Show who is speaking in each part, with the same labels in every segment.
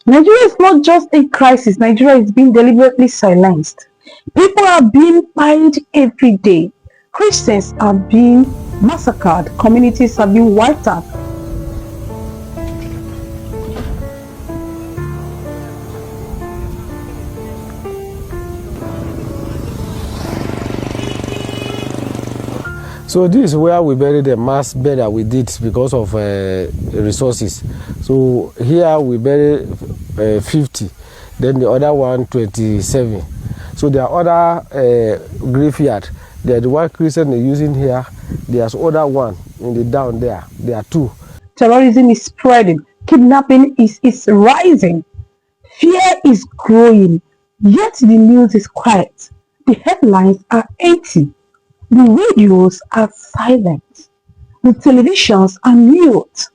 Speaker 1: Nigeria is not just a crisis. Nigeria is being deliberately silenced. People are being fired every day. Christians are being massacred. Communities are being wiped out.
Speaker 2: So this is where we buried the mass bed that we did because of resources. So here we buried 50, then the other one 27. So there are other graveyard. There the one Christian is using here. There's other one in the down there. There are two.
Speaker 1: Terrorism is spreading. Kidnapping is rising. Fear is growing. Yet the news is quiet. The headlines are empty. The radios are silent. The televisions are mute.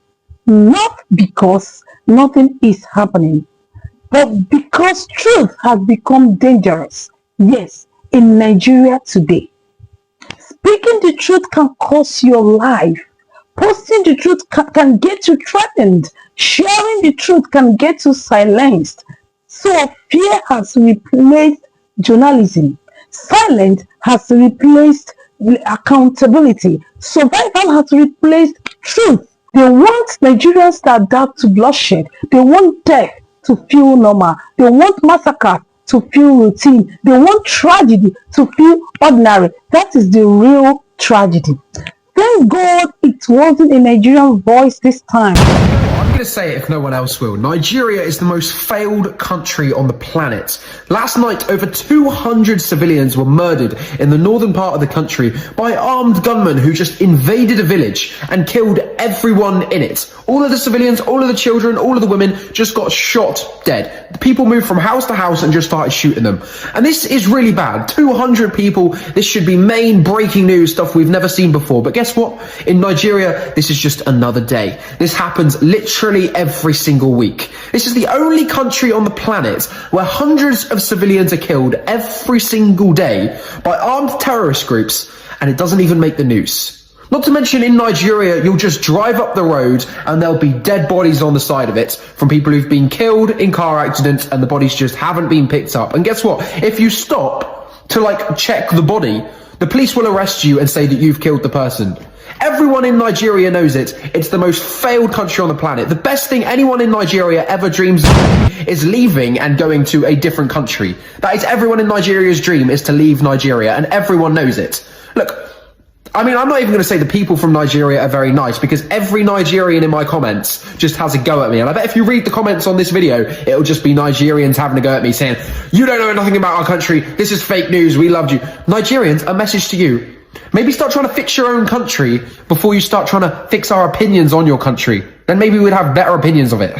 Speaker 1: Not because nothing is happening, but because truth has become dangerous. Yes, in Nigeria today. Speaking the truth can cost your life. Posting the truth can get you threatened. Sharing the truth can get you silenced. So fear has replaced journalism. Silence has replaced accountability. Survival has replaced truth. They want Nigerians to adapt to bloodshed. They want death to feel normal. They want massacre to feel routine. They want tragedy to feel ordinary. That is the real tragedy. Thank God it wasn't a Nigerian voice this time.
Speaker 3: I'm going to say it if no one else will. Nigeria is the most failed country on the planet. Last night, over 200 civilians were murdered in the northern part of the country by armed gunmen who just invaded a village and killed everyone in it. All of the civilians, all of the children, all of the women just got shot dead. The people moved from house to house and just started shooting them. And this is really bad. 200 people. This should be main breaking news, stuff we've never seen before. But guess what? In Nigeria, this is just another day. This happens literally every single week. This is the only country on the planet where hundreds of civilians are killed every single day by armed terrorist groups, and it doesn't even make the news. Not to mention in Nigeria, you'll just drive up the road and there'll be dead bodies on the side of it from people who've been killed in car accidents and the bodies just haven't been picked up. And guess what? If you stop to check the body, the police will arrest you and say that you've killed the person. Everyone in Nigeria knows it. It's the most failed country on the planet. The best thing anyone in Nigeria ever dreams of is leaving and going to a different country. That is everyone in Nigeria's dream, is to leave Nigeria, and everyone knows it. Look, I mean, I'm not even going to say the people from Nigeria are very nice, because every Nigerian in my comments just has a go at me. And I bet if you read the comments on this video, it'll just be Nigerians having a go at me saying, you don't know nothing about our country. This is fake news. We loved you. Nigerians, a message to you. Maybe start trying to fix your own country before you start trying to fix our opinions on your country. Then maybe we'd have better opinions of it.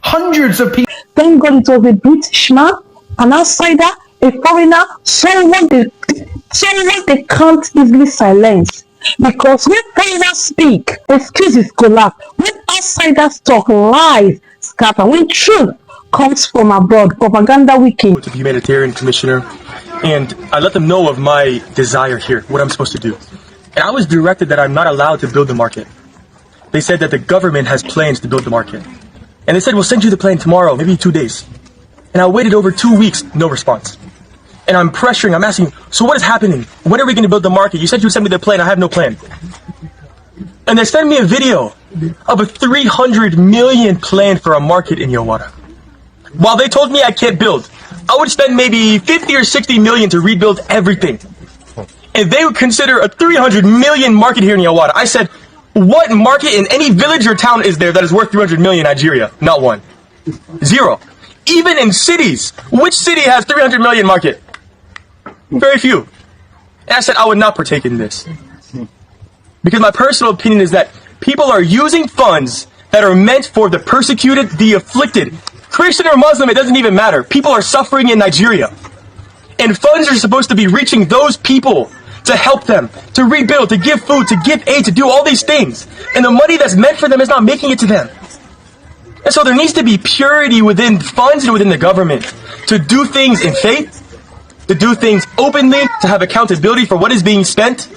Speaker 3: Hundreds of people.
Speaker 1: Thank God it was a British man, an outsider, a foreigner, someone they can't easily silence. Because when foreigners speak, excuses collapse. When outsiders talk, lies scatter. When truth comes from abroad, propaganda weekend.
Speaker 4: To the humanitarian commissioner, and I let them know of my desire here, what I'm supposed to do. And I was directed that I'm not allowed to build the market. They said that the government has plans to build the market. And they said, we'll send you the plan tomorrow, maybe 2 days. And I waited over 2 weeks, no response. And I'm pressuring, I'm asking, so what is happening? When are we going to build the market? You said you would send me the plan, I have no plan. And they sent me a video of a 300 million plan for a market in Yawara. While they told me I can't build, I would spend maybe 50 or 60 million to rebuild everything. And they would consider a 300 million market here in Yawara. I said, what market in any village or town is there that is worth 300 million in Nigeria? Not one. Zero. Even in cities, which city has 300 million market? Very few. And I said I would not partake in this. Because my personal opinion is that people are using funds that are meant for the persecuted, the afflicted. Christian or Muslim, it doesn't even matter. People are suffering in Nigeria. And funds are supposed to be reaching those people to help them, to rebuild, to give food, to give aid, to do all these things. And the money that's meant for them is not making it to them. And so there needs to be purity within funds and within the government to do things in faith, to do things openly, to have accountability for what is being spent.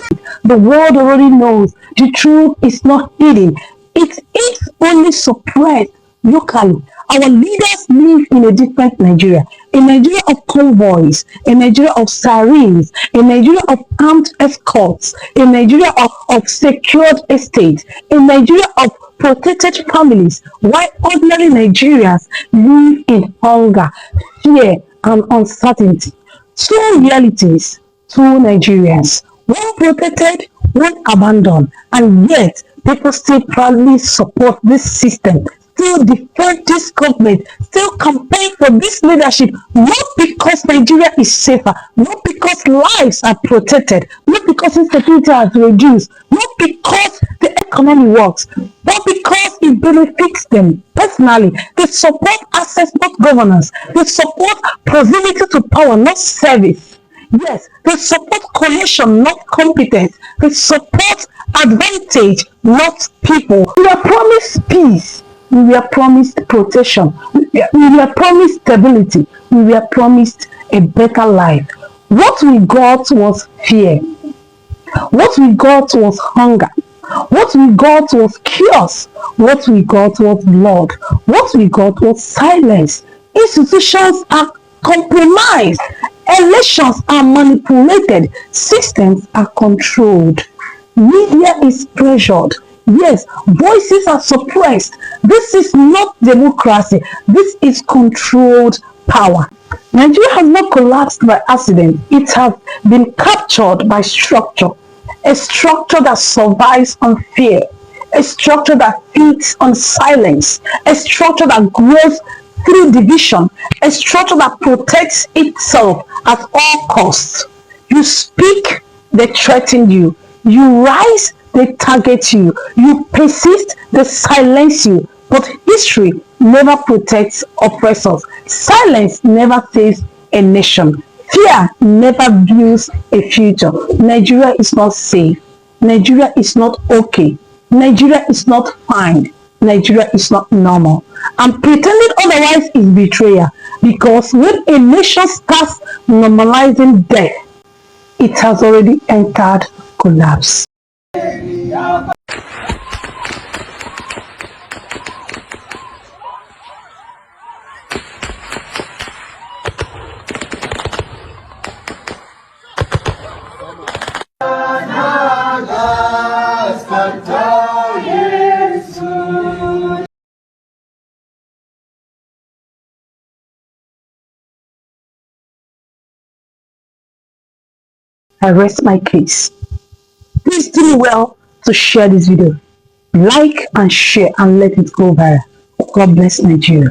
Speaker 1: The world already knows the truth is not hidden. It is only suppressed locally. Our leaders live in a different Nigeria, a Nigeria of convoys, a Nigeria of sirens, a Nigeria of armed escorts, a Nigeria of secured estates, a Nigeria of protected families, while ordinary Nigerians live in hunger, fear, and uncertainty. Two realities, two Nigerians, one protected, one abandoned, and yet people still proudly support this system, still defend this government, still campaign for this leadership, not because Nigeria is safer, not because lives are protected, not because insecurity has reduced, not because the economy works, but because it benefits them personally. They support access, not governance. They support proximity to power, not service. Yes, they support coalition, not competence. They support advantage, not people. We are promised peace. We were promised protection. We were promised stability. We were promised a better life. What we got was fear. What we got was hunger. What we got was chaos. What we got was blood. What we got was silence. Institutions are compromised. Elections are manipulated. Systems are controlled. Media is pressured. Yes, voices are suppressed. This is not democracy. This is controlled power. Nigeria has not collapsed by accident. It has been captured by structure. A structure that survives on fear. A structure that feeds on silence. A structure that grows through division. A structure that protects itself at all costs. You speak, they threaten you. You rise, they target you. You persist, they silence you. But history never protects oppressors. Silence never saves a nation. Fear never builds a future. Nigeria is not safe. Nigeria is not okay. Nigeria is not fine. Nigeria is not normal. And pretending otherwise is betrayal. Because when a nation starts normalizing death, it has already entered collapse. I rest my case. Please do well to share this video. Like and share and let it go viral. God bless Nigeria.